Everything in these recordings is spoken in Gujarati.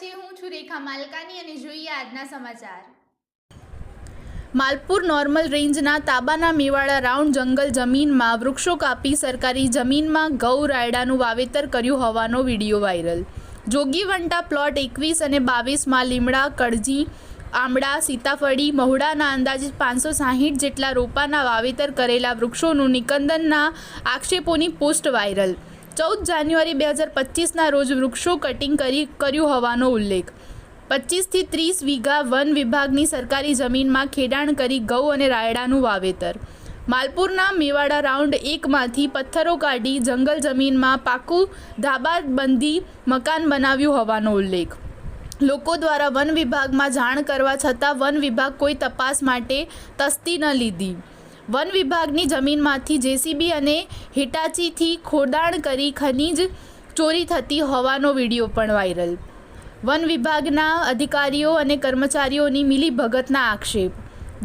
છે। હું છું રેખા માલકાની અને જોઈએ આજના સમાચાર। માલપુર નોર્મલ રેન્જના તાબાના મેવાડા રાઉન્ડ જંગલ જમીનમાં વૃક્ષો કાપી સરકારી જમીનમાં ઘઉં રાયડાનું વાવેતર કર્યું હોવાનો વિડીયો વાયરલ। જોગીવંટા પ્લોટ 21 અને 22માં લીમડા, કળજી, આંબળા, સીતાફળી, મહુડાના અંદાજિત 560 જેટલા રોપાના વાવેતર કરેલા વૃક્ષોનું નિકંદનના આક્ષેપોની પોસ્ટ વાયરલ। 14 જાન્યુઆરી 2025ના રોજ વૃક્ષો કટિંગ કર્યું હોવાનો ઉલ્લેખ। 25 થી 30 વીઘા વન વિભાગની સરકારી જમીનમાં ખેડાણ કરી ઘઉં અને રાયડાનું વાવેતર। માલપુરના મેવાડા રાઉન્ડ 1માંથી પથ્થરો કાઢી જંગલ જમીનમાં પાકું ધાબાબંધી મકાન બનાવ્યું હોવાનો ઉલ્લેખ। લોકો દ્વારા વન વિભાગમાં જાણ કરવા છતાં વન વિભાગ કોઈ તપાસ માટે તસ્દી ન લીધી। વન વિભાગની જમીનમાંથી જેસીબી અને હિટાચીથી ખોદાણ કરી ખનીજ ચોરી થતી હોવાનો વિડીયો પણ વાયરલ। વન વિભાગના અધિકારીઓ અને કર્મચારીઓની મિલીભગતના આક્ષેપ।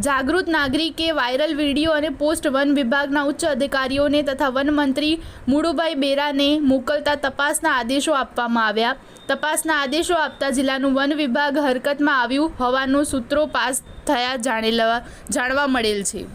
જાગૃત નાગરિકે વાયરલ વિડીયો અને પોસ્ટ વન વિભાગના ઉચ્ચ અધિકારીઓને તથા વનમંત્રી મુળુભાઈ બેરાને મોકલતા તપાસના આદેશો આપવામાં આવ્યા। તપાસના આદેશો આપતા જિલ્લાનું વન વિભાગ હરકતમાં આવ્યું હોવાનું સૂત્રો પાસ થયા જાણવા મળેલ છે।